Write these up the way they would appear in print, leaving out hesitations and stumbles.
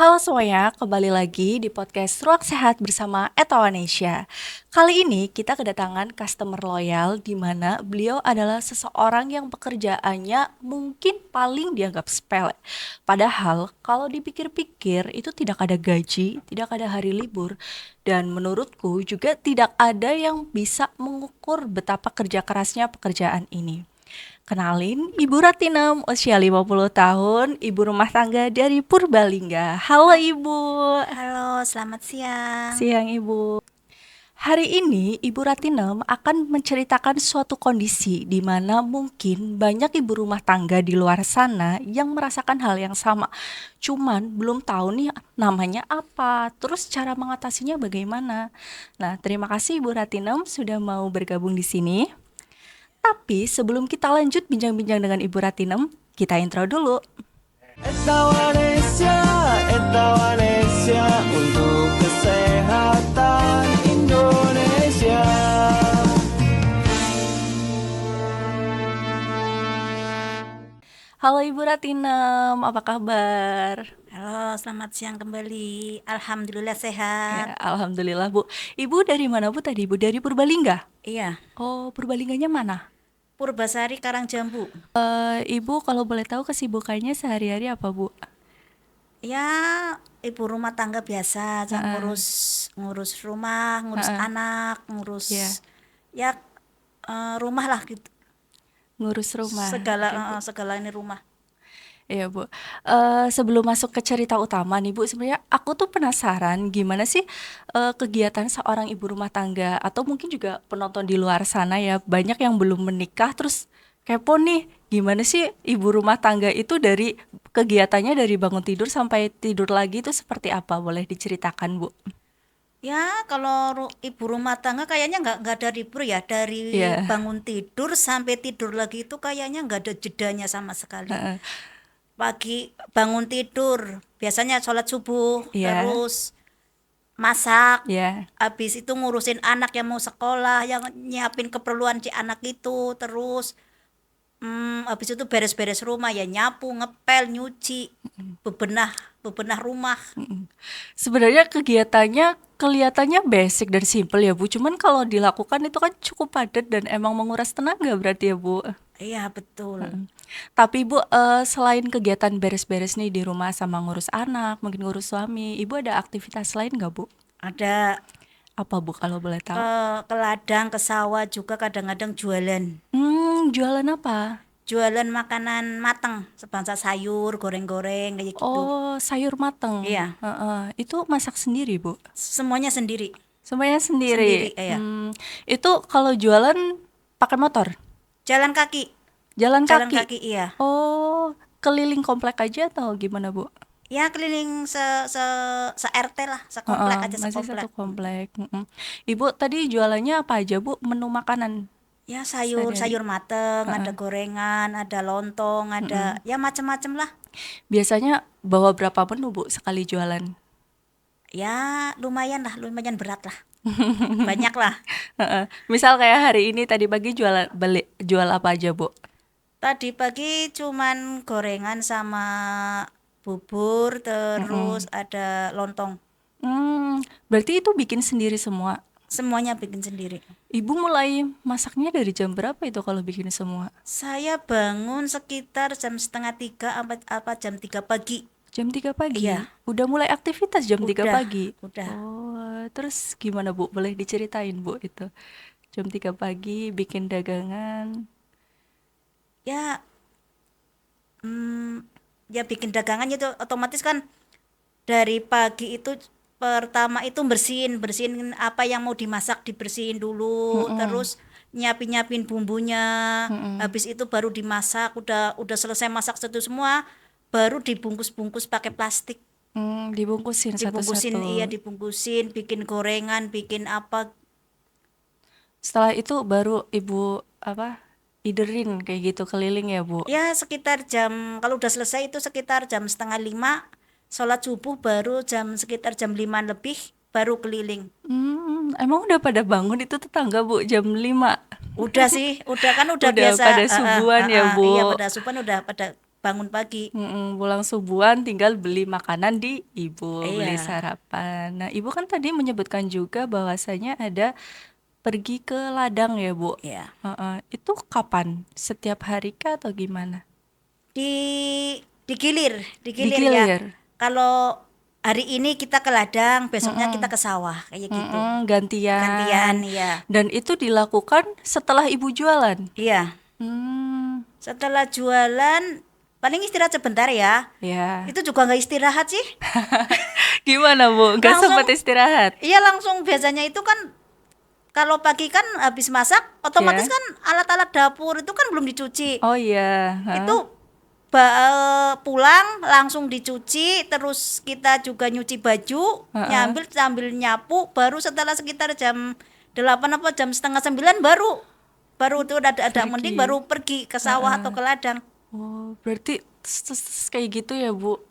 Halo semuanya, kembali lagi di podcast Ruang Sehat bersama Etawanesya. Kali ini kita kedatangan customer loyal di mana beliau adalah seseorang yang pekerjaannya mungkin paling dianggap sepele. Padahal kalau dipikir-pikir itu tidak ada gaji, tidak ada hari libur, dan menurutku juga tidak ada yang bisa mengukur betapa kerja kerasnya pekerjaan ini. Kenalin, Ibu Ratinem, usia 50 tahun, ibu rumah tangga dari Purbalingga. Halo Ibu. Halo, selamat siang. Siang Ibu. Hari ini Ibu Ratinem akan menceritakan suatu kondisi di mana mungkin banyak ibu rumah tangga di luar sana yang merasakan hal yang sama. Cuman belum tahu nih namanya apa, terus cara mengatasinya bagaimana. Nah, terima kasih Ibu Ratinem sudah mau bergabung di sini. Tapi sebelum kita lanjut bincang-bincang dengan Ibu Ratinem, kita intro dulu. Etawanesya, Etawanesya untuk kesehatan Indonesia. Halo Ibu Ratinem, apa kabar? Halo, selamat siang kembali. Alhamdulillah Ya, sehat. alhamdulillah Bu. Ibu dari mana Bu tadi Bu? Dari Purbalingga? Iya, Oh, Purbalingganya mana? Purbasari Karangjambu. Ibu kalau boleh tahu kesibukannya sehari-hari apa Bu? Ya, ibu rumah tangga biasa, aja ngurus rumah, ngurus Heeh. anak, Ya, ya rumah lah gitu. ngurus rumah. Segala Oke Bu. segala ini rumah. Iya Bu, sebelum masuk ke cerita utama nih Bu, sebenarnya aku tuh penasaran gimana sih kegiatan seorang ibu rumah tangga atau mungkin juga penonton di luar sana ya, banyak yang belum menikah terus kepo nih, gimana sih ibu rumah tangga itu dari kegiatannya dari bangun tidur sampai tidur lagi itu seperti apa? Boleh diceritakan Bu? Ya, kalau ibu rumah tangga kayaknya nggak ada libur ya, dari Iya, bangun tidur sampai tidur lagi itu kayaknya nggak ada jedanya sama sekali. heeh, Pagi bangun tidur biasanya sholat subuh, iya, terus masak, iya, habis itu ngurusin anak yang mau sekolah, yang nyiapin keperluan si anak itu, terus habis itu beres-beres rumah, ya nyapu, ngepel, nyuci, bebenah bebenah rumah. mhm. Sebenarnya kegiatannya kelihatannya basic dan simple ya Bu, cuman kalau dilakukan itu kan cukup padat dan emang menguras tenaga berarti ya Bu? Iya betul. Tapi Ibu, selain kegiatan beres-beres nih di rumah sama ngurus anak, mungkin ngurus suami, Ibu ada aktivitas lain nggak Bu? Ada Apa Bu kalau boleh tahu? ke ladang, ke sawah juga kadang-kadang jualan. Jualan apa? Jualan makanan matang, sebangsa sayur, goreng-goreng kayak gitu. Oh, sayur mateng. Iya, Heeh. Itu masak sendiri Bu? semuanya sendiri. Semuanya Sendiri, sendiri. iya. Itu kalau jualan pakai motor? Jalan kaki. Jalan Jalan kaki? kaki, iya. Oh, keliling komplek aja atau gimana Bu? Ya keliling se RT lah, Heeh, sekomplek aja masih satu sekomplek. komplek. Ibu tadi jualannya apa aja Bu? Menu makanan Ya sayur, sehari-hari? sayur mateng, ada Heeh. gorengan, ada lontong, ada ya macam-macam lah. Biasanya bawa berapa menu Bu sekali jualan? Ya lumayan lah, lumayan berat lah. Banyak lah. Heeh. Misal kayak hari ini tadi pagi jual apa aja Bu? Tadi pagi cuman gorengan sama bubur, terus Mm-mm. ada lontong. Berarti itu bikin sendiri semua. Semuanya bikin sendiri. Ibu mulai masaknya dari jam berapa itu kalau bikin semua? Saya bangun sekitar jam setengah tiga apa jam 3 pagi. Jam 3 pagi? Iya, Udah mulai aktivitas jam 3 udah, pagi? udah. Oh, terus gimana Bu? Boleh diceritain Bu itu? Jam 3 pagi bikin dagangan. Ya, ya bikin dagangan itu otomatis kan dari pagi itu pertama itu bersihin apa yang mau dimasak dibersihin dulu, Mm-mm. terus nyiapin bumbunya, Mm-mm. habis itu baru dimasak, udah selesai masak itu semua, baru dibungkus-bungkus pakai plastik, Dibungkusin dibungkusin satu-satu. iya dibungkusin, bikin gorengan, bikin apa. Setelah itu baru Ibu apa? Iderin kayak gitu keliling ya, Bu? Ya sekitar kalau udah selesai itu sekitar jam setengah 5, sholat subuh baru sekitar jam 5 lebih, baru keliling. Emang udah pada bangun itu tetangga, Bu, jam 5. Udah sih, udah kan udah Udah biasa, pada subuhan ya, iya Bu? pada asupan udah pada bangun pagi. Pulang subuhan tinggal beli makanan di ibu, beli Iya, sarapan. Nah, ibu kan tadi menyebutkan juga bahwasanya ada pergi ke ladang ya, Bu? iya. Heeh. Itu kapan? Setiap hari kah atau gimana? Di digilir, digilir ya. Digilir. Kalau hari ini kita ke ladang, besoknya kita ke sawah, kayak gitu. Gantian. Gantian, iya. Dan itu dilakukan setelah ibu jualan. Iya. Hmm, Setelah jualan paling istirahat sebentar ya. ya. Itu juga nggak istirahat sih. Gimana, Bu? Gak Langsung sempat istirahat? iya langsung biasanya itu kan kalau pagi kan habis masak otomatis Ya. kan alat-alat dapur itu kan belum dicuci. Oh iya. Hah? Itu pulang langsung dicuci, terus kita juga nyuci baju, Heeh. nyambil sambil nyapu, baru setelah sekitar jam 8 apa jam setengah 9 baru baru itu ada mending Pergi. baru pergi ke sawah atau ke ladang. Oh, berarti kayak gitu ya, Bu.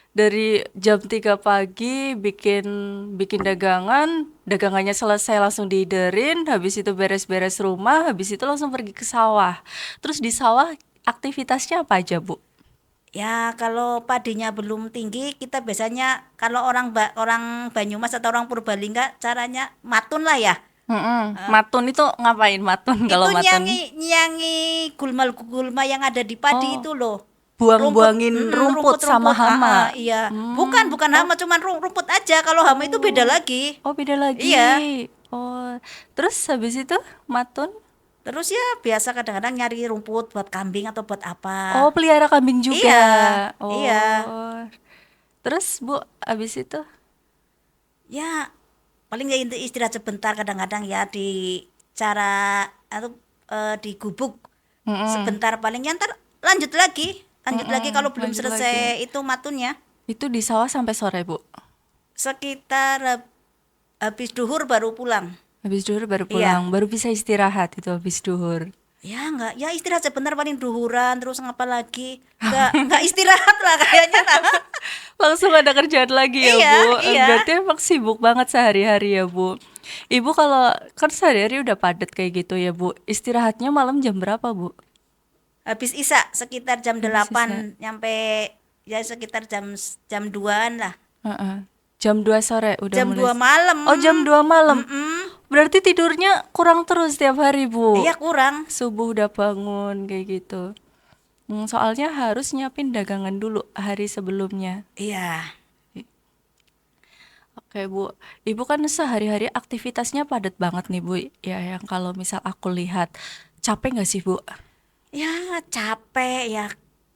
Dari jam 3 pagi bikin bikin dagangan, dagangannya selesai langsung diiderin, habis itu beres-beres rumah, habis itu langsung pergi ke sawah. Terus di sawah aktivitasnya apa aja, Bu? Ya kalau padinya belum tinggi kita biasanya kalau orang Banyumas atau orang Purbalingga caranya matun lah ya. Matun itu ngapain matun Itu kalau matun? nyangi gulma-gulma yang ada di padi Oh, itu loh. buang-buangin rumput sama hama. Iya. Bukan hama, cuman rumput aja. Kalau hama itu beda lagi. Oh, beda lagi. Iya. Oh, terus habis itu matun? Terus ya biasa kadang-kadang nyari rumput buat kambing atau buat Oh, apa. pelihara kambing juga. Iya. Iya. Oh. Terus, Bu, habis itu? Ya paling ya istirahat sebentar kadang-kadang ya di cara atau di gubuk sebentar paling ya ntar lanjut lagi kalau belum Lanjut lagi. selesai itu matunnya Itu di sawah sampai sore, Bu. sekitar habis duhur baru pulang. Habis duhur baru Iya. pulang, baru bisa istirahat itu habis duhur. Ya enggak, ya istirahat sebentar paling duhuran terus ngapa lagi? Enggak istirahat lah kayaknya lah. Langsung ada kerjaan lagi ya, Iya, Bu. iya. Berarti emang sibuk banget sehari-hari ya, Bu. Ibu kalau kan sehari-hari udah padat kayak gitu ya, Bu. Istirahatnya malam jam berapa, Bu? Habis Isya sekitar jam Habis isya. 8 nyampe ya sekitar jam 2-an lah. Heeh. Jam 2 sore udah Jam mulai. 2 malam. Oh, jam 2 malam. Mm-mm. Berarti tidurnya kurang terus setiap hari, Bu. Iya kurang. Subuh udah bangun kayak gitu. Soalnya harus nyiapin dagangan dulu hari sebelumnya. Iya. Oke, Bu. Ibu kan sehari-hari aktivitasnya padat banget nih, Bu. Ya, yang kalau misal aku lihat, capek nggak sih, Bu? Ya capek ya,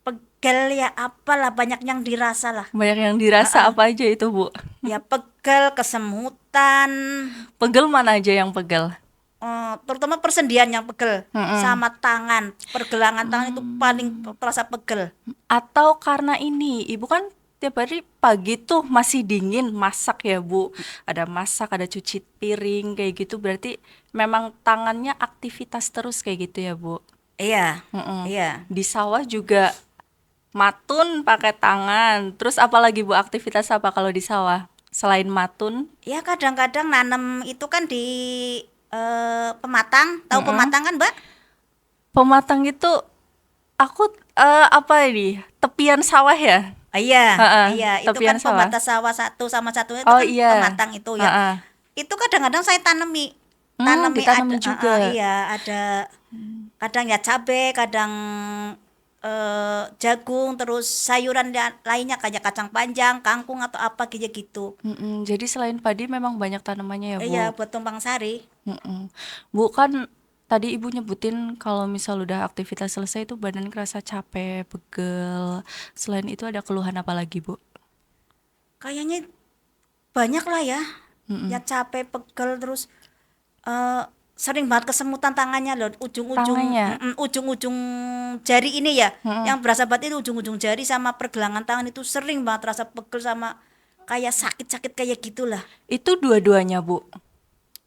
pegel ya apalah banyak yang dirasa lah. Banyak yang dirasa apa aja itu, Bu? Ya pegel, kesemutan, Pegel mana aja yang pegel? terutama persendian yang pegel sama tangan, pergelangan tangan itu paling terasa pegel. Atau karena ini, Ibu kan tiap hari pagi tuh masih dingin, masak ya, Bu. Ada masak, ada cuci piring kayak gitu, berarti memang tangannya aktivitas terus kayak gitu ya, Bu. Iya, Mm-mm. iya. Di sawah juga matun pakai tangan. Terus apalagi Bu aktivitas apa kalau di sawah? Selain matun? Ya kadang-kadang nanam itu kan di pematang, tahu pematang kan Mbak? Pematang itu aku apa ini? Tepian sawah ya? Iya, Heeh, iya itu tepian kan sawah. pembatas sawah satu sama satunya itu Oh kan iya. pematang itu ya. Heeh. Itu kadang-kadang saya tanami Ditanami ada, juga. iya ada kadang ya cabe, kadang jagung, terus sayuran lainnya kayak kacang panjang, kangkung atau apa gitu. Jadi selain padi memang banyak tanamannya ya, Bu. Iya buat tumpang sari. Mm-mm. Bu kan tadi Ibu nyebutin kalau misal udah aktivitas selesai itu badan kerasa capek, pegel. Selain itu ada keluhan apa lagi, Bu? Kayaknya banyak lah ya. Ya capek, pegel terus sering banget kesemutan tangannya loh, Tangannya. ujung-ujung jari ini ya. Yang berasa banget itu ujung-ujung jari sama pergelangan tangan itu sering banget rasa pegel sama kayak sakit-sakit kayak gitulah. Itu dua-duanya, Bu.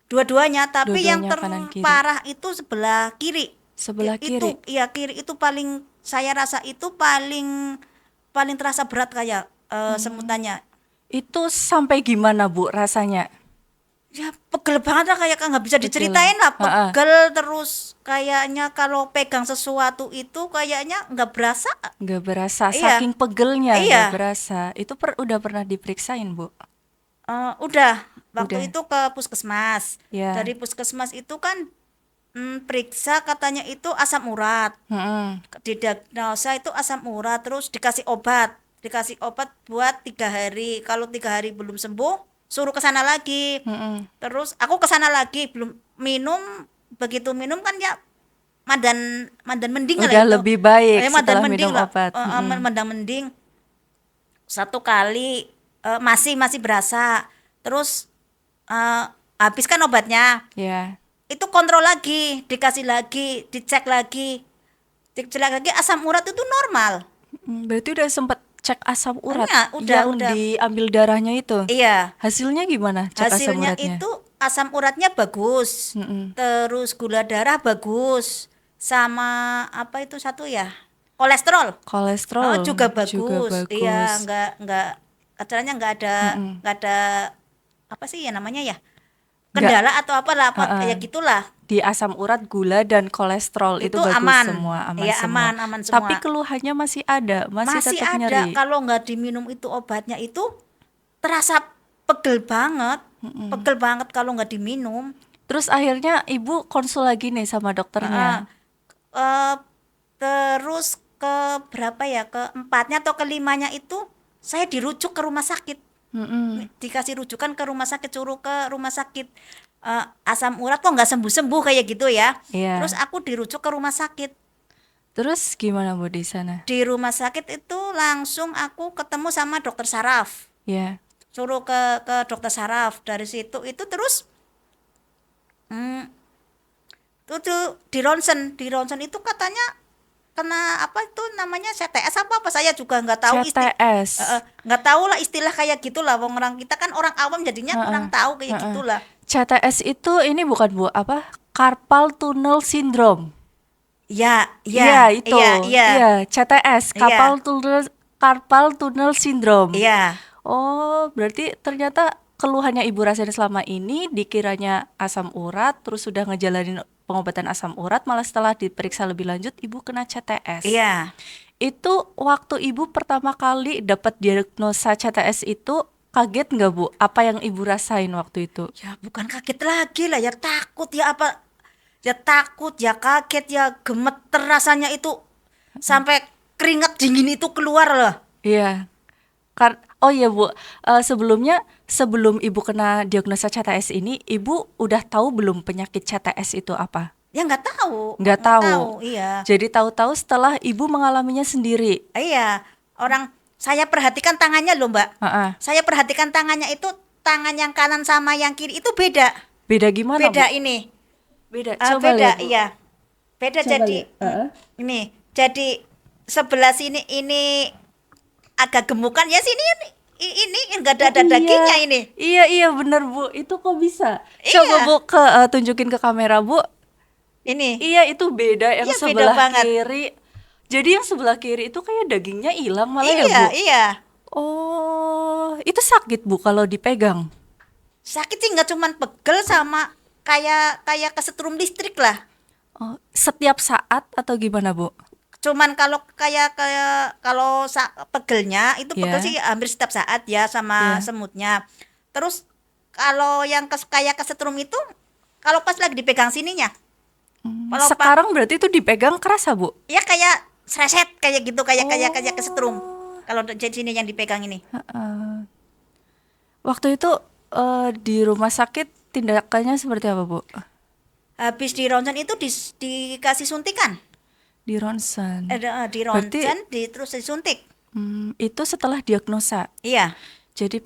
Dua-duanya, tapi yang Dua-duanya kanan kiri. terparah itu sebelah kiri. Sebelah Itu kiri. iya kiri itu paling saya rasa itu paling paling terasa berat kayak semutannya. Itu sampai gimana, Bu, rasanya? Ya pegel banget lah, kayak nggak bisa Pegel. diceritain lah, Heeh. pegel terus kayaknya kalau pegang sesuatu itu kayaknya nggak berasa. Nggak berasa, Iya, saking pegelnya nggak iya. berasa. Itu udah pernah diperiksain, Bu? Udah Udah. waktu itu ke puskesmas. Ya. Dari puskesmas itu kan periksa, katanya itu asam urat. Mm-mm. Didiagnosa itu asam urat, terus dikasih obat buat 3 hari. Kalau 3 hari belum sembuh, suruh ke sana lagi. Mm-mm. Terus aku ke sana lagi, belum minum. Begitu minum kan ya madan madan mending lah Udah itu. lebih baik Madan setelah mending minum lah. obat. Mm-mm. Madan mending 1 kali, masih berasa. Terus eh, habis kan obatnya, Ya. itu kontrol lagi, dikasih lagi, dicek lagi asam urat itu normal. Berarti udah sempet cek asam urat Hanya yang udah. diambil darahnya itu. Iya, Hasilnya gimana cek asam hasilnya uratnya? itu asam uratnya bagus. Mm-mm. Terus gula darah bagus. Sama apa itu satu ya? Kolesterol. Kolesterol Juga juga bagus. bagus. Iya, nggak acaranya Mm-mm. nggak ada apa sih ya namanya ya? Nggak, Kendala atau apalah, apa uh-uh. ya gitulah. Di asam urat, gula dan kolesterol itu Itu bagus aman. semua, aman Iya, semua. aman Tapi semua. keluhannya masih ada, masih Masih tetap ada, nyeri. kalau nggak diminum itu obatnya itu terasa pegel banget. Pegel banget kalau nggak diminum. Terus akhirnya ibu konsul lagi nih sama Heeh. dokternya. Eh, terus ke berapa ya, keempatnya atau kelimanya itu saya dirujuk ke rumah sakit. Mm-mm. Dikasih rujukan ke rumah sakit, suruh ke rumah sakit. Asam urat kok nggak sembuh-sembuh kayak gitu ya. Terus Iya. aku dirujuk ke rumah sakit. Terus gimana Bu di sana? Di rumah sakit itu langsung aku ketemu sama dokter saraf. Ya. Suruh ke dokter saraf. Dari situ itu terus hmm, tuh di ronsen itu katanya kena apa itu namanya CTS apa saya juga nggak tahu CTS. nggak tahu lah istilah kayak gitulah. Wong orang kita kan orang awam jadinya Heeh, kurang tahu kayak heeh. gitulah. CTS itu ini bukan Bu, apa? Carpal tunnel syndrome. Ya, Iya, ya, itu. iya, iya, Iya, CTS, iya, Carpal tunnel syndrome. iya, Oh, berarti ternyata keluhannya ibu rasain selama ini dikiranya asam urat, terus sudah ngejalanin pengobatan asam urat, malah setelah diperiksa lebih lanjut ibu kena CTS. iya. Itu waktu ibu pertama kali dapat diagnosa CTS itu kaget nggak Bu? Apa yang ibu rasain waktu itu? Ya bukan kaget lagi lah, ya takut ya apa, ya takut ya kaget ya gemeter rasanya itu, sampai keringat dingin itu keluar loh. Iya. Oh iya Bu, sebelumnya sebelum ibu kena diagnosa CTS ini, ibu udah tahu belum penyakit CTS itu apa? Ya Nggak nggak tahu, tahu. iya. Jadi tahu-tahu setelah ibu mengalaminya sendiri. Iya, orang saya perhatikan tangannya loh Mbak. Heeh. Saya perhatikan tangannya itu, tangan yang kanan sama yang kiri itu beda. Beda gimana Bu? Beda ini. Beda. Coba Beda, lihat Bu. iya. Beda Coba jadi lihat. Heeh. ini. Jadi sebelah sini ini agak gemukan ya, sini ini enggak ada dagingnya ini. Iya bener Bu. Itu kok bisa? Coba Iya. Bu tunjukin ke kamera Bu. Ini. Iya itu beda yang Iya, beda sebelah banget. kiri. Jadi yang sebelah kiri itu kayak dagingnya hilang malah ya Iya, Bu. iya. Oh, itu sakit Bu kalau dipegang? Sakit sih, nggak cuman pegel, sama kayak kayak kesetrum listrik lah. Oh, setiap saat atau gimana Bu? Cuman kalau kayak kayak kalau pegelnya itu, pegel Ya, sih hampir setiap saat ya, sama ya. semutnya. Terus kalau yang kayak kesetrum itu kalau pas lagi dipegang sininya. Kalau Sekarang berarti itu dipegang kerasa Bu? ya kayak sreset kayak gitu, kayak kesetrum. Oh, Kalau di sini yang dipegang ini. heeh. Waktu itu di rumah sakit tindakannya seperti apa Bu? Habis di ronsen itu dikasih suntikan. Di ronsen. Di Berarti ronsen terus disuntik. itu setelah diagnosa. Iya. Jadi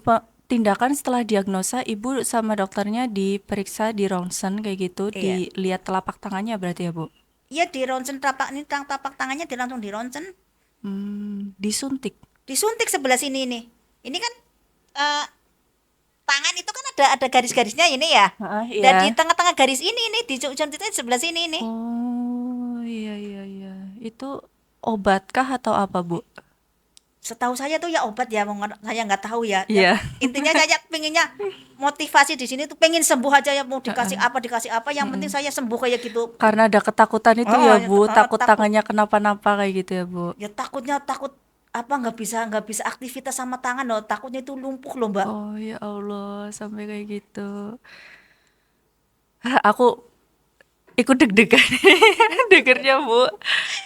tindakan setelah diagnosa, ibu sama dokternya diperiksa di ronsen kayak gitu, Iya. dilihat telapak tangannya berarti ya Bu? Iya, di ronsen telapak tangannya langsung di ronsen, Disuntik. disuntik sebelah sini ini. Ini kan eh, tangan itu kan ada garis-garisnya ini ya. Heeh, Dan iya. di tengah-tengah garis ini disuntiknya sebelah sini ini. Oh, iya. Itu obatkah atau apa Bu? Setahu saya tuh ya obat ya, saya nggak tahu ya. Iya. Intinya saya pengennya motivasi di sini tuh pengen sembuh aja ya, mau dikasih Heeh. apa, yang penting saya sembuh kayak gitu. Karena ada ketakutan itu Oh, ya ya, Bu, takut takut tangannya kenapa-napa kayak gitu ya Bu. ya, takut apa, nggak bisa aktivitas sama tangan loh, takutnya itu lumpuh loh Mbak. Oh ya Allah, sampai kayak gitu. Aku ikut deg-degan dengernya Bu.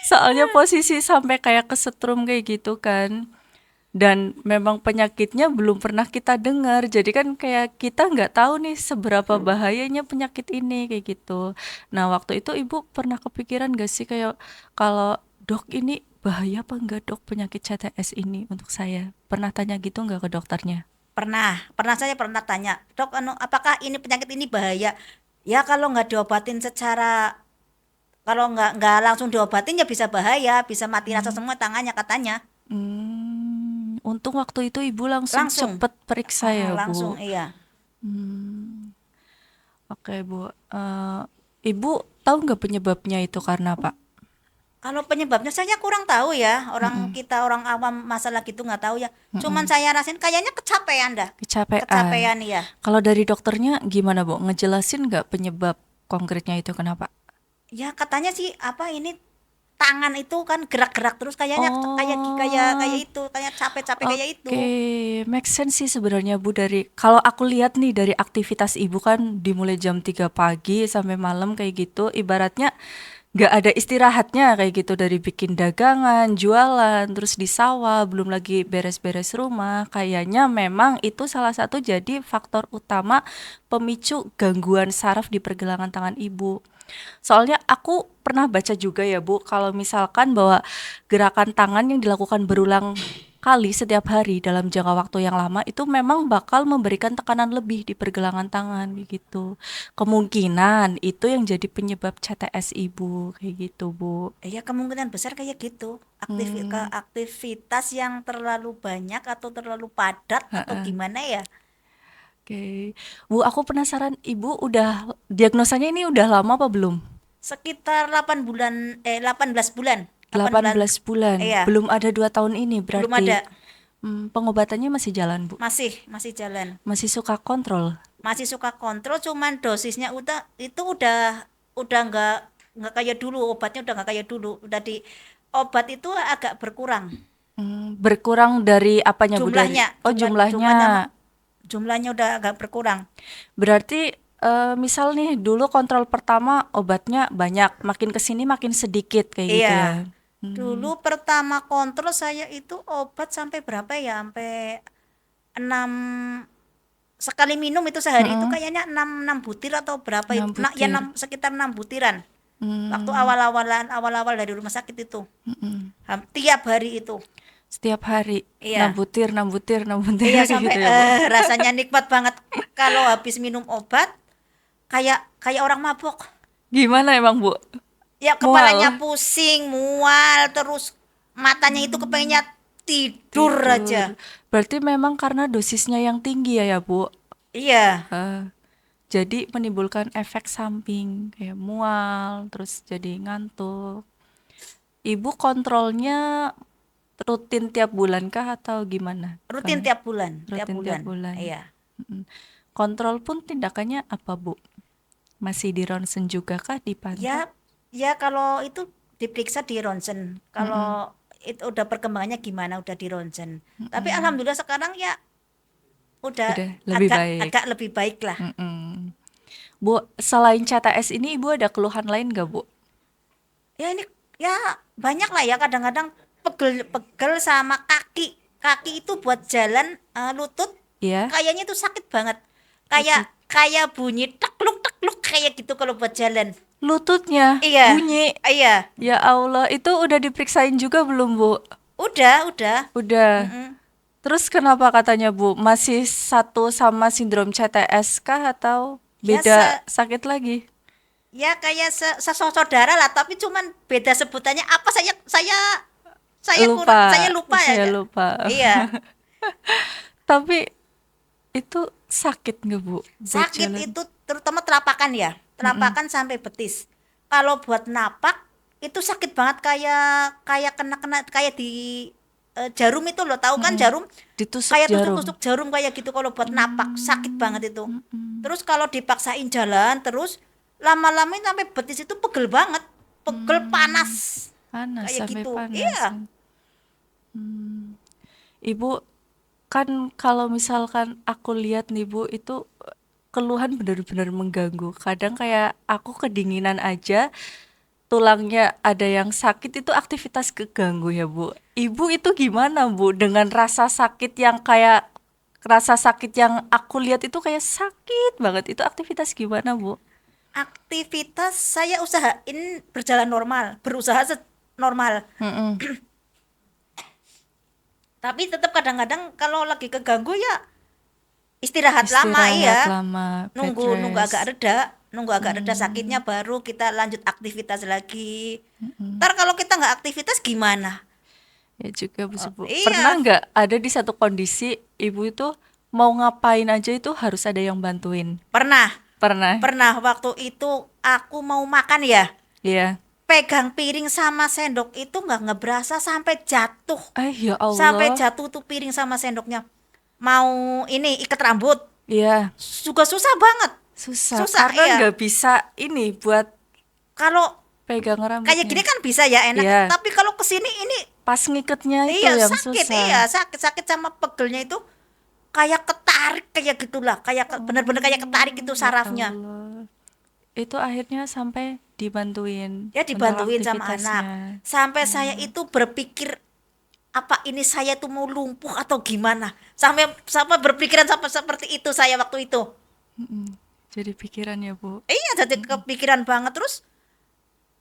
Soalnya posisi sampai kayak kesetrum kayak gitu kan. Dan memang penyakitnya belum pernah kita dengar. Jadi kan kayak kita nggak tahu nih seberapa bahayanya penyakit ini kayak gitu. Nah, waktu itu Ibu pernah kepikiran gak sih kayak kalau dok ini bahaya apa enggak dok penyakit CTS ini untuk saya? Pernah tanya gitu nggak ke dokternya? Pernah saya pernah tanya, dok, apakah ini penyakit ini bahaya? Ya kalau nggak diobatin kalau nggak langsung diobatin ya bisa bahaya, bisa mati rasa semua tangannya katanya. Untung waktu itu Ibu langsung Langsung, cepet periksa ya langsung Bu. iya. Hmm, oke Bu. Ibu tahu nggak penyebabnya itu karena apa? Kalau penyebabnya saya kurang tahu ya, Mm-mm, orang awam masalah gitu nggak tahu ya. Cuman mm-mm. saya rasain kayaknya kecapean dah, Kecapean. kecapean ya. Kalau dari dokternya gimana Bu? Ngejelasin nggak penyebab konkretnya itu kenapa? Ya katanya sih apa ini tangan itu kan gerak-gerak terus kayaknya kayak kayak kayak Oh, itu, kayak capek-capek kayak itu. oke. Make sense sih sebenarnya Bu dari kalau aku lihat nih dari aktivitas Ibu kan dimulai jam 3 pagi sampai malam kayak gitu, ibaratnya nggak ada istirahatnya kayak gitu dari bikin dagangan, jualan, terus di sawah, belum lagi beres-beres rumah. Kayaknya memang itu salah satu jadi faktor utama pemicu gangguan saraf di pergelangan tangan Ibu. Soalnya aku pernah baca juga ya Bu, kalau misalkan bahwa gerakan tangan yang dilakukan berulang kali setiap hari dalam jangka waktu yang lama itu memang bakal memberikan tekanan lebih di pergelangan tangan gitu. Kemungkinan itu yang jadi penyebab CTS Ibu kayak gitu Bu. Ya kemungkinan besar kayak gitu. Hmm, Aktivitas yang terlalu banyak atau terlalu padat atau heeh. gimana ya? Oke. Bu, aku penasaran Ibu udah diagnosanya ini udah lama apa belum? Sekitar 8 bulan, 18 bulan. 18, 18 bulan. iya, Belum ada 2 tahun ini belum berarti. ada. Pengobatannya masih jalan, Bu. Masih jalan. Masih suka kontrol. Masih suka kontrol, cuman dosisnya udah nggak kayak dulu, obatnya udah nggak kayak dulu. Obat itu agak berkurang Berkurang dari apanya, Bu? Dari jumlahnya, oh jumlahnya. jumlahnya udah agak berkurang. Berarti misal nih dulu kontrol pertama obatnya banyak, makin kesini makin sedikit kayak gitu ya. Iya. Hmm. Dulu pertama kontrol saya itu obat sampai berapa ya? Sampai 6 sekali minum itu sehari itu Mm-mm. kayaknya 6 butir atau berapa itu. 6 Nah, ya butir. sekitar 6 butiran. Waktu Hmm. awal-awal dari rumah sakit itu. Mm-mm. Tiap hari itu. Setiap hari 6 Iya. butir, 6 butir, 6 butir Iya kayak sampai gitu ya, Bu. rasanya nikmat banget kalau habis minum obat kayak kayak orang mabok. Gimana emang, Bu? Ya kepalanya Mual. pusing, mual, terus matanya itu kepengennya tidur Tidur. aja. Berarti memang karena dosisnya yang tinggi ya, Bu. Iya, Eh, jadi menimbulkan efek samping kayak mual, terus jadi ngantuk. Ibu kontrolnya rutin tiap bulan kah atau gimana? rutin tiap bulan, tiap Rutin tiap bulan. bulan. Iya. Mm. Kontrol pun tindakannya apa, Bu? Masih di ronsen juga kah dipantau? Ya, ya kalau itu diperiksa di ronsen. Mm-mm. Kalau itu udah perkembangannya gimana udah di ronsen. Tapi Mm-mm. alhamdulillah sekarang ya udah Udah lebih agak baik. agak lebih baik lah. Mm-mm. Bu, selain CTS ini Ibu ada keluhan lain gak, Bu? Ya ini ya banyak lah ya, kadang-kadang pegel sama kaki. Kaki itu buat jalan, lutut Iya, kayaknya itu sakit banget. lutut. Kayak kayak bunyi tekluk tekluk kayak gitu kalau buat jalan. Lututnya Iya. bunyi. Iya. Ya Allah, itu udah diperiksain juga belum, Bu? Udah. Udah. Mm-mm. Terus kenapa katanya, Bu? Masih satu sama sindrom CTS kah atau Ya beda sakit lagi? ya kayak saudara lah, tapi cuman beda sebutannya apa, saya Lupa, lupa ya. saya Kak. lupa. Iya, Tapi itu sakit nggak, Bu, buat sakit jalan? itu terutama telapakan ya, Mm-mm. telapakan sampai betis. Kalau buat napak itu sakit banget, kayak kayak kena kena kayak di jarum itu loh, tahu kan jarum? Ditusuk Kayak jarum. tusuk-tusuk jarum kayak gitu kalau buat napak, sakit banget itu. Terus kalau dipaksain jalan terus lama-lama sampai betis itu pegel banget, pegel panas Panas kayak sampai gitu. panas. Iya. Ibu kan kalau misalkan aku lihat nih Bu itu keluhan benar-benar mengganggu. Kadang kayak aku kedinginan aja, tulangnya ada yang sakit itu aktivitas keganggu ya Bu. Ibu itu gimana Bu dengan rasa sakit yang kayak rasa sakit yang aku lihat itu kayak sakit banget. Itu aktivitas gimana Bu? Aktivitas saya usahain berjalan normal, berusaha normal. Mm-mm. Tapi tetap kadang-kadang kalau lagi keganggu ya istirahat lama, Istirahat iya. lama, bed Nunggu agak rest. reda, nunggu agak reda sakitnya baru kita lanjut aktivitas lagi. Ntar kalau kita nggak aktivitas gimana? Ya juga Bu. Pernah Iya, nggak ada di satu kondisi ibu itu mau ngapain aja itu harus ada yang bantuin? pernah. Pernah? Pernah waktu itu aku mau makan ya. Iya. Pegang piring sama sendok itu nggak berasa sampai jatuh. Ya Sampai Allah. jatuh tuh piring sama sendoknya. Mau ini ikat rambut Iya, juga susah banget. susah Susah, karena iya. nggak bisa ini buat Kalau pegang kayak gini rambutnya. kan bisa ya enak, Iya, tapi kalau kesini ini pas ngiketnya itu iya yang sakit, susah. sakit sama pegelnya itu kayak ketarik kayak gitulah, kayak bener-bener kayak ketarik itu Ya sarafnya. Allah. Itu akhirnya sampai dibantuin Ya untuk dibantuin sama anak. aktivitasnya. Sampai saya itu berpikir apa ini saya tuh mau lumpuh atau gimana? Sampai sampai berpikiran sampai seperti itu saya waktu itu. Mm-mm. Jadi pikiran ya Bu. Iya, jadi kepikiran banget terus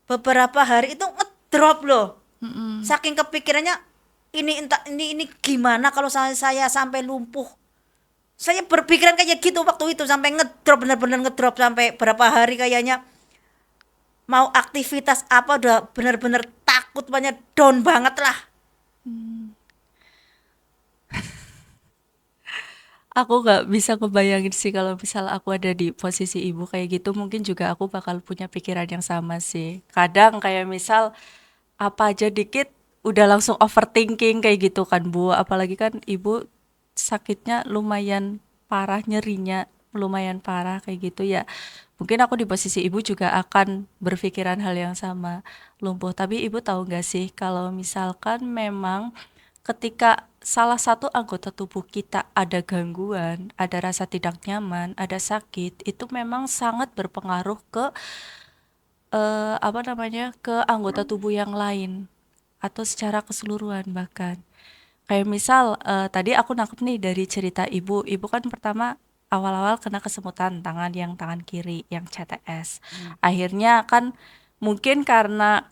beberapa hari itu ngedrop loh. Mm-mm. Saking kepikirannya ini entah ini gimana kalau saya sampai lumpuh. Saya berpikiran kayak gitu waktu itu sampai ngedrop bener-bener ngedrop sampai berapa hari kayaknya mau aktivitas apa udah bener-bener takut banyak down banget lah. Aku nggak bisa kebayangin sih kalau misal aku ada di posisi ibu kayak gitu, mungkin juga aku bakal punya pikiran yang sama sih. Kadang kayak misal apa aja dikit udah langsung overthinking kayak gitu kan Bu. Apalagi kan ibu sakitnya lumayan parah, nyerinya lumayan parah kayak gitu ya. Mungkin aku di posisi ibu juga akan berpikiran hal yang sama, lumpuh. Tapi ibu tahu nggak sih kalau misalkan memang ketika salah satu anggota tubuh kita ada gangguan, ada rasa tidak nyaman, ada sakit, itu memang sangat berpengaruh ke apa namanya, ke anggota tubuh yang lain atau secara keseluruhan bahkan. Kayak misal tadi aku nangkep nih dari cerita ibu, ibu kan pertama awal-awal kena kesemutan tangan yang tangan kiri yang CTS. Akhirnya kan mungkin karena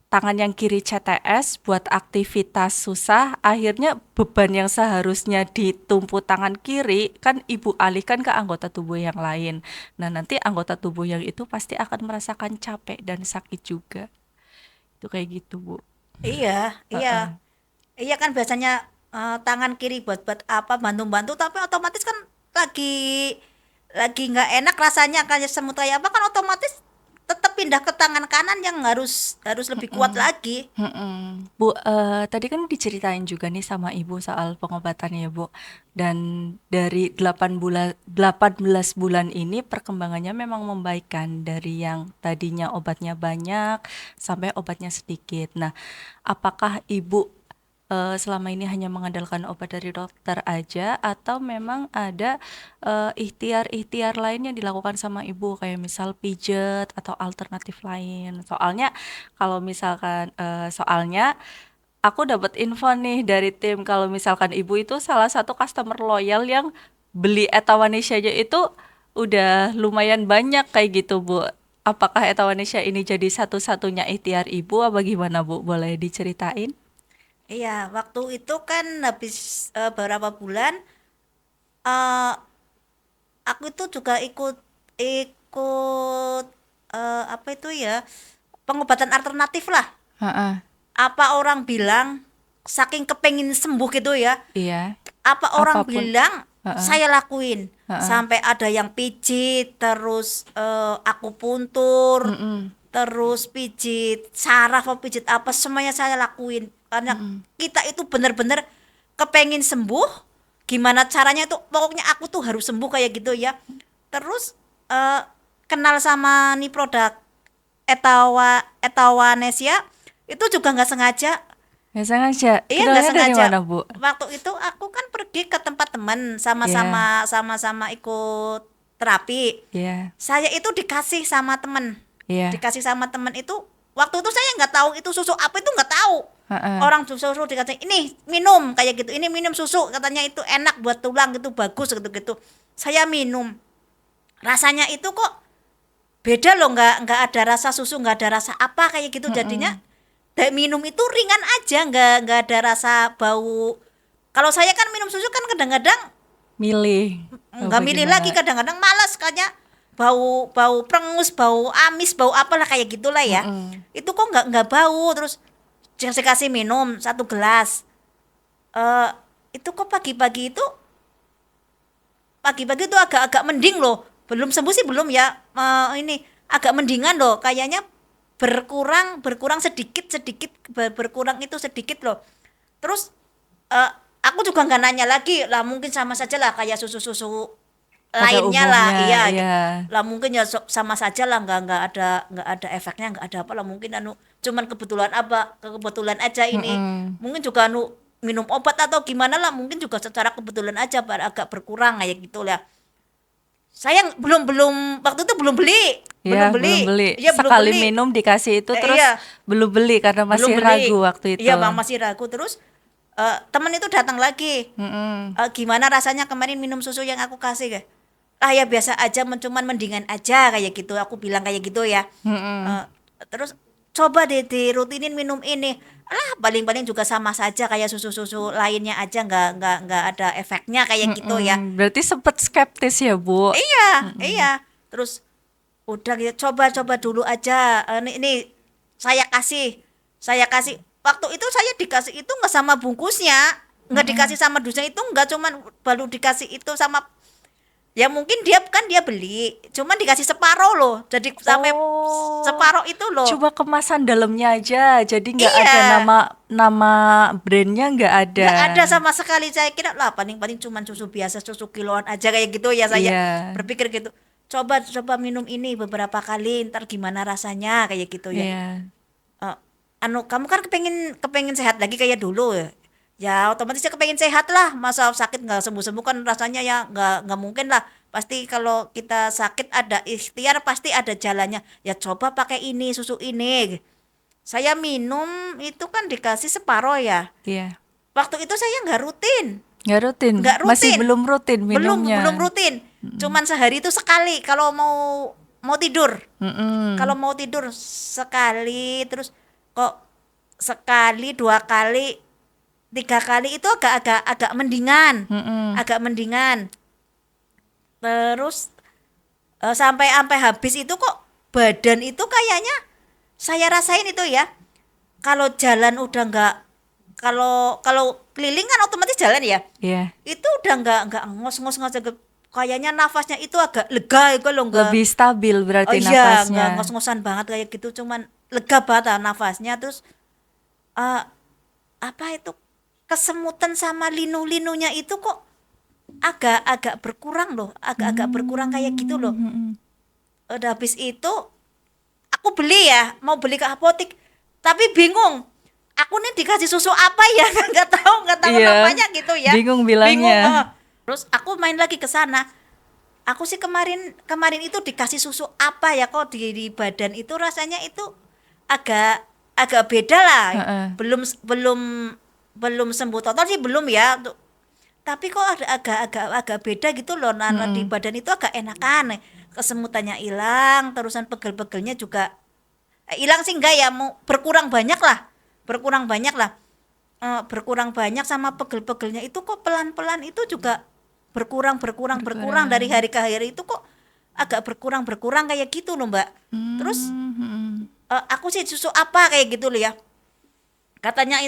tangan yang kiri CTS buat aktivitas susah, akhirnya beban yang seharusnya ditumpu tangan kiri kan ibu alihkan ke anggota tubuh yang lain. Nah, nanti anggota tubuh yang itu pasti akan merasakan capek dan sakit juga. Itu kayak gitu, Bu. Iya, Heeh. iya. Iya kan biasanya tangan kiri buat apa bantu-bantu tapi otomatis kan lagi nggak enak rasanya kayak semut kayak apa kan otomatis tetap pindah ke tangan kanan yang harus harus lebih kuat lagi. Mm-mm. Bu, tadi kan diceritain juga nih sama Ibu soal pengobatannya ya, Bu. Dan dari 18 bulan ini perkembangannya memang membaikkan dari yang tadinya obatnya banyak sampai obatnya sedikit. Nah, apakah Ibu selama ini hanya mengandalkan obat dari dokter aja atau memang ada ikhtiar-ikhtiar lain yang dilakukan sama ibu kayak misal pijet atau alternatif lain? Soalnya kalau misalkan soalnya aku dapat info nih dari tim kalau misalkan ibu itu salah satu customer loyal yang beli Etawanisya itu udah lumayan banyak kayak gitu Bu. Apakah Etawanisya ini jadi satu-satunya ikhtiar ibu apa gimana Bu? Boleh diceritain? Iya, waktu itu kan habis beberapa bulan eh aku itu juga ikut ikut apa itu ya pengobatan alternatif lah. Heeh. Apa orang bilang saking kepengin sembuh gitu ya. Iya, Apa orang apapun. bilang Heeh, saya lakuin. heeh. Sampai ada yang pijit, terus akupuntur, Mhm. terus pijit saraf, apa pijit apa semuanya saya lakuin. Karena kita itu benar-benar kepengen sembuh, gimana caranya itu, pokoknya aku tuh harus sembuh kayak gitu ya. Terus kenal sama nih produk Etawanesia itu juga nggak sengaja. Nggak sengaja. Iya nggak Kenalnya dari sengaja. mana, Bu? Waktu itu aku kan pergi ke tempat teman, Iya. sama-sama ikut terapi. Iya. Saya itu dikasih sama teman, Iya. dikasih sama teman itu. Waktu itu saya nggak tahu itu susu apa, itu nggak tahu. Heeh. Orang susu dikasih ini minum kayak gitu, ini minum susu, katanya itu enak buat tulang, gitu bagus gitu. Saya minum, rasanya itu kok beda loh, nggak ada rasa susu, nggak ada rasa apa kayak gitu. Jadinya minum itu ringan aja, nggak ada rasa bau. Kalau saya kan minum susu kan kadang-kadang Milih. nggak Apa milih gimana? lagi, kadang-kadang malas kayaknya, bau bau prengus, bau amis, bau apalah kayak gitulah ya. Itu kok nggak bau. Terus saya kasih minum 1 gelas. eh itu kok pagi-pagi itu agak-agak mending loh. Belum sembuh sih belum ya. Ini agak mendingan loh. Kayaknya berkurang sedikit berkurang itu sedikit loh. Terus aku juga nggak nanya lagi lah, mungkin sama saja lah kayak susu-susu Pada lainnya lah, umumnya, iya iya. lah, mungkin ya sama saja lah, nggak ada efeknya, nggak ada apa lah, mungkin cuman kebetulan aja ini, mungkin juga minum obat atau gimana lah, mungkin juga secara kebetulan aja agak berkurang kayak gitu lah. Saya belum waktu itu belum beli, Iya, belum beli. iya belum Sekali beli. minum dikasih itu terus Iya. belum beli karena Belum masih beli. ragu waktu itu. Iya bang, masih ragu. Terus temen itu datang lagi. Gimana rasanya kemarin minum susu yang aku kasih ke? Ah ya biasa aja, cuman mendingan aja kayak gitu. Aku bilang kayak gitu ya. Terus coba deh dirutinin minum ini. Alah paling-paling juga sama saja kayak susu-susu lainnya aja, nggak ada efeknya kayak gitu ya. Berarti sempet skeptis ya, Bu? Iya, iya. Terus udah gitu, coba dulu aja. Ini saya kasih. Waktu itu saya dikasih itu nggak sama bungkusnya, nggak dikasih sama dusnya, itu nggak, cuman baru dikasih itu sama, ya mungkin dia beli, cuman dikasih separuh loh. Jadi sampai Oh. separuh itu loh. Coba kemasan dalamnya aja. Jadi nggak Iya. ada nama brandnya nggak ada. Nggak ada sama sekali. Saya kira lah paling-paling cuman susu biasa, susu kiloan aja kayak gitu ya, saya Iya. berpikir gitu. Coba minum ini beberapa kali, ntar gimana rasanya kayak gitu ya. Iya. Kamu kan kepengen sehat lagi kayak dulu ya. Ya otomatis ya kepengen sehat lah. Masa sakit nggak sembuh-sembuh kan rasanya ya nggak mungkin lah. Pasti kalau kita sakit ada ikhtiar, pasti ada jalannya. Ya coba pakai ini, susu ini. Saya minum itu kan dikasih separoh ya. Iya. Waktu itu saya nggak rutin. Nggak rutin. Nggak rutin. Masih belum rutin minumnya. Belum rutin. Cuman sehari itu sekali kalau mau tidur. Kalau mau tidur sekali, terus kok sekali, 2 kali, 3 kali itu agak mendingan. Agak mendingan. Terus sampai habis itu kok badan itu kayaknya saya rasain itu ya. Kalau jalan udah nggak, kalau keliling kan otomatis jalan ya. Iya. Itu udah nggak ngos-ngos, kayaknya nafasnya itu agak lega itu loh, nggak. Lebih stabil berarti Iya, nafasnya. nggak ngos-ngosan banget kayak gitu, cuman lega banget nafasnya. Terus apa itu, kesemutan sama linu-linunya itu kok agak berkurang loh, agak berkurang kayak gitu loh. Udah habis itu aku mau beli ke apotek, tapi bingung. Aku nih dikasih susu apa ya? nggak tahu Iya, namanya gitu ya. bingung bilangnya. Terus aku main lagi ke sana. Aku sih kemarin itu dikasih susu apa ya, kok di badan itu rasanya itu agak beda lah. Belum sembuh total sih belum ya. Tapi kok agak beda gitu loh. Di badan itu agak enakan. Kesemutannya hilang, terusan pegel-pegelnya juga hilang sih enggak ya, mau berkurang banyak lah. Berkurang banyak sama pegel-pegelnya itu kok pelan-pelan itu juga berkurang dari hari ke hari itu kok agak berkurang kayak gitu loh, Mbak. Terus aku sih susu apa kayak gitu loh ya. Katanya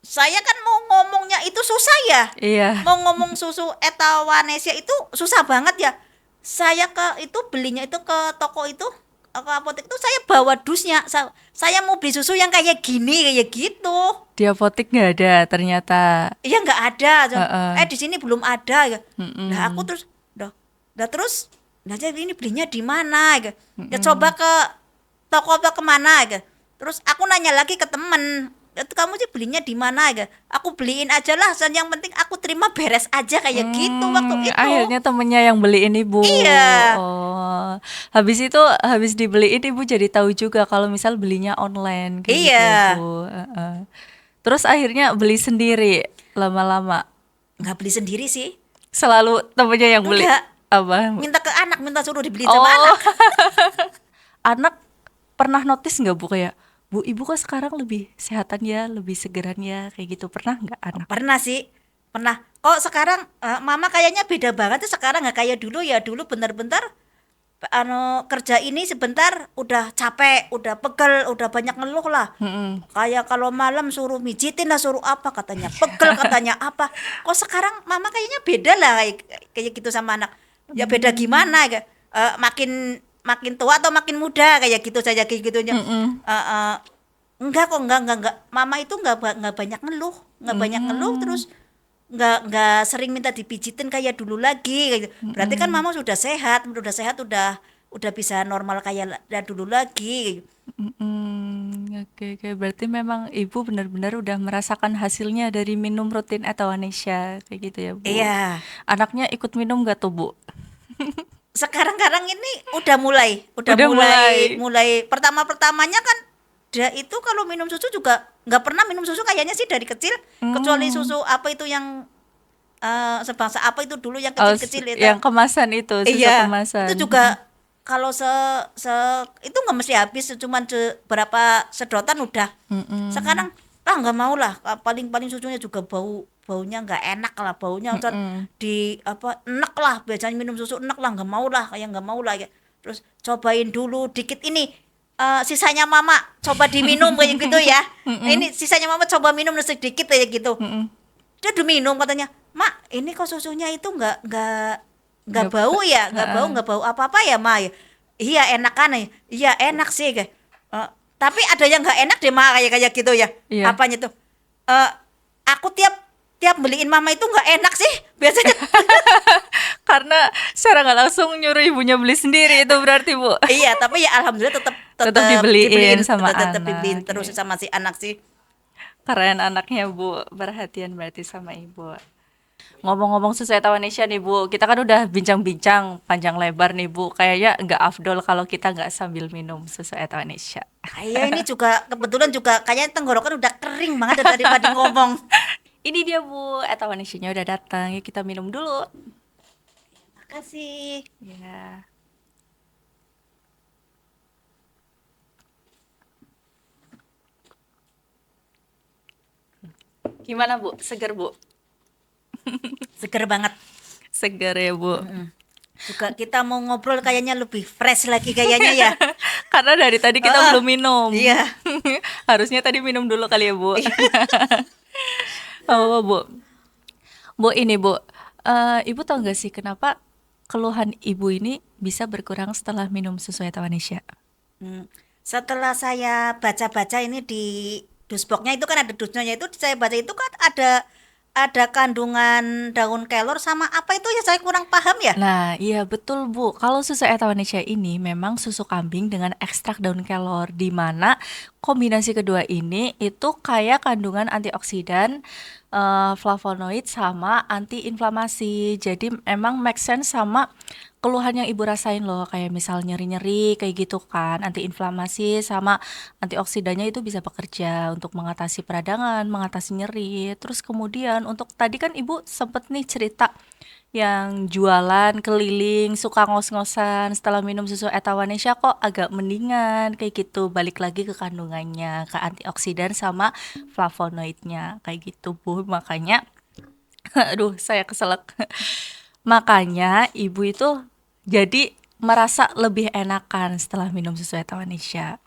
saya kan mau ngomongnya itu susah ya. Iya. Mau ngomong susu Etawanesia itu susah banget ya. Saya belinya itu ke toko itu ke apotek itu saya bawa dusnya. Saya mau beli susu yang kayak gini kayak gitu. Di apotek nggak ada ternyata. Iya nggak ada. Heeh. Di sini belum ada. Ya. Mm-mm. Nah aku terus, terus, nah jadi ini belinya di mana? Ya. Ya coba ke toko apa kemana? Ya. Terus aku nanya lagi ke temen, kamu sih belinya di mana? Ya. Aku beliin aja lah. Yang penting aku terima beres aja kayak gitu waktu itu. Akhirnya temennya yang beliin ibu. Iya. Oh, habis dibeliin ibu jadi tahu juga kalau misal belinya online kayak gitu ya Iya. bu. Heeh. Terus akhirnya beli sendiri lama-lama. Nggak beli sendiri sih. Selalu temennya yang beli. Enggak. Apa? Minta ke anak, minta suruh dibeliin sama Oh, anak. anak pernah notice nggak bu kayak bu ibu kok sekarang lebih sehatan ya, lebih segeran ya kayak gitu pernah nggak anak? Pernah sih, pernah. Kok sekarang mama kayaknya beda banget tuh sekarang nggak kayak dulu ya. Dulu bener-bener kerja ini sebentar udah capek, udah pegel, udah banyak ngeluh lah. Mm-mm. Kayak kalau malam suruh mijitin lah, suruh apa katanya pegel, katanya apa. Kok sekarang mama kayaknya beda lah kayak gitu sama anak. Ya beda gimana ya? Makin makin tua atau makin muda kayak gitu saja kayak gitunya. Mm-mm. Enggak kok, enggak. Mama itu enggak banyak ngeluh, enggak banyak ngeluh, terus enggak sering minta dipijitin kayak dulu lagi kayak gitu. Berarti kan mama sudah sehat, udah bisa normal kayak dulu lagi. Oke, oke. Berarti memang ibu benar-benar udah merasakan hasilnya dari minum rutin Etawanesya kayak gitu ya, Bu. Iya. Anaknya ikut minum gak tuh, Bu? Sekarang ini udah mulai Udah mulai. pertama-pertamanya kan dia itu kalau minum susu juga nggak pernah minum susu kayaknya sih dari kecil, kecuali susu apa itu yang sebangsa apa itu dulu yang Oh, kecil-kecil itu. yang kemasan itu, susu Iya, kemasan. itu juga kalau itu nggak mesti habis, cuman berapa sedotan udah. Sekarang nggak mau lah, paling susunya juga baunya nggak enak lah, baunya di apa enak lah, biasanya minum susu enak lah, nggak mau lah, kayak nggak mau lah ya. Terus cobain dulu dikit ini, sisanya mama coba diminum kayak gitu ya. Ini sisanya mama coba minum sedikit kayak gitu. Dia udah minum katanya, mak ini kok susunya itu nggak bau ya, nggak bau apa-apa ya ma ya. Iya enak kan ya, iya enak sih kayak. Tapi ada yang nggak enak deh ma kayak gitu ya. Iya. Apanya tuh? Aku tiap beliin mama itu nggak enak sih biasanya. Karena secara nggak langsung nyuruh ibunya beli sendiri itu berarti, Bu. Iya, tapi ya alhamdulillah tetap Tetap dibeliin sama tetap anak. dibeliin Oke. terus sama si anak sih. Keren anaknya, Bu. Perhatian berarti sama ibu. Ngomong-ngomong susu Etawanesya nih, Bu. Kita kan udah bincang-bincang panjang lebar nih, Bu. Kayaknya nggak afdol kalau kita nggak sambil minum susu Etawanesya. Iya ini juga kebetulan juga kayaknya tenggorokan udah kering banget dari tadi ngomong. Ini dia, Bu. Etawanesyanya udah datang. Yuk kita minum dulu. Makasih. Ya. Gimana, Bu? Seger, Bu? Seger banget. Seger ya, Bu. Juga kita mau ngobrol kayaknya lebih fresh lagi kayaknya ya. Karena dari tadi kita belum minum. Iya. Harusnya tadi minum dulu kali ya, Bu. Oh, Bu. Bu, ini, Bu. Ibu tahu nggak sih kenapa keluhan ibu ini bisa berkurang setelah minum susu Etawanesya? Setelah saya baca-baca ini di dusboknya itu kan ada dusnya itu, saya baca itu kan ada kandungan daun kelor sama apa itu ya, saya kurang paham ya. Nah, iya betul, Bu. Kalau susu Etawanesya ini memang susu kambing dengan ekstrak daun kelor, di mana kombinasi kedua ini itu kaya kandungan antioksidan, flavonoid sama antiinflamasi. Jadi emang make sense sama keluhan yang ibu rasain loh, kayak misal nyeri-nyeri kayak gitu kan. Antiinflamasi sama antioksidannya itu bisa bekerja untuk mengatasi peradangan, mengatasi nyeri. Terus kemudian untuk tadi kan ibu sempet nih cerita yang jualan keliling suka ngos-ngosan setelah minum susu Etawanesya kok agak mendingan kayak gitu, balik lagi ke kandungannya, ke antioksidan sama flavonoidnya kayak gitu, Bu. Makanya aduh saya keselak. Makanya ibu itu jadi merasa lebih enakan setelah minum susu Etawanesya.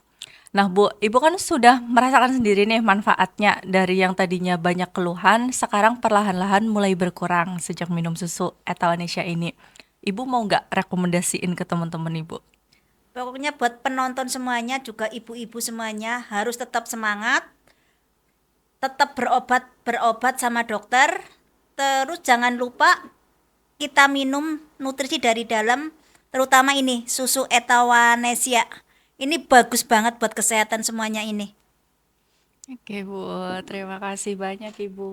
Nah, Bu, Ibu kan sudah merasakan sendiri nih manfaatnya dari yang tadinya banyak keluhan, sekarang perlahan-lahan mulai berkurang sejak minum susu Etawanesya ini. Ibu mau nggak rekomendasiin ke teman-teman Ibu? Pokoknya buat penonton semuanya juga ibu-ibu semuanya harus tetap semangat, tetap berobat sama dokter. Terus jangan lupa kita minum nutrisi dari dalam, terutama ini susu Etawanesia. Ini bagus banget buat kesehatan semuanya ini. Oke Bu, terima kasih banyak Ibu.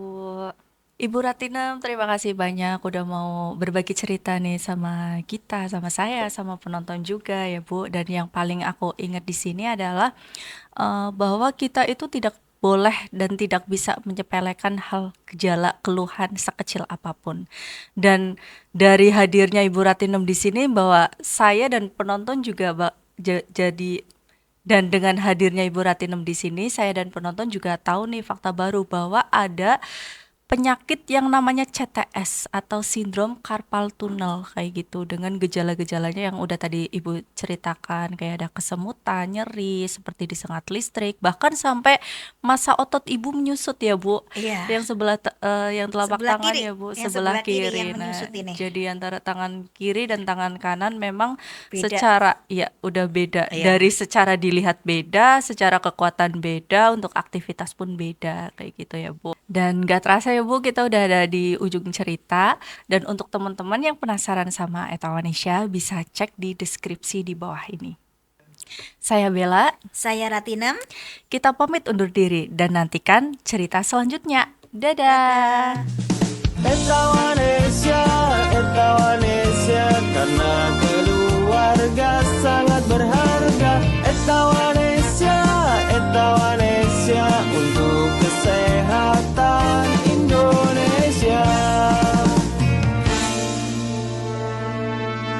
Ibu Ratinem, terima kasih banyak udah mau berbagi cerita nih sama kita, sama saya, sama penonton juga ya Bu. Dan yang paling aku ingat di sini adalah bahwa kita itu tidak boleh dan tidak bisa menyepelekan hal gejala keluhan sekecil apapun. Dan dari hadirnya Ibu Ratinem di sini bahwa saya dan penonton juga jadi dan dengan hadirnya Ibu Ratinem di sini, saya dan penonton juga tahu nih fakta baru bahwa ada penyakit yang namanya CTS atau sindrom carpal tunnel kayak gitu dengan gejala-gejalanya yang udah tadi Ibu ceritakan kayak ada kesemutan, nyeri, seperti disengat listrik, bahkan sampai masa otot Ibu menyusut ya Bu. Iya. Yang telapak Sebelah tangan kiri, ya Bu, yang sebelah sebelah kiri kiri. yang Nah, menyusut ini. jadi antara tangan kiri dan tangan kanan memang Beda. secara ya udah beda. Iya. Dari secara dilihat beda, secara kekuatan beda, untuk aktivitas pun beda kayak gitu ya Bu. Dan gak terasa ya Bu, kita udah ada di ujung cerita. Dan untuk teman-teman yang penasaran sama Etawanesia, bisa cek di deskripsi di bawah ini. Saya Bella, Saya Ratinem. kita pamit undur diri dan nantikan cerita selanjutnya. Dadah. Etawanesia, Etawanesia.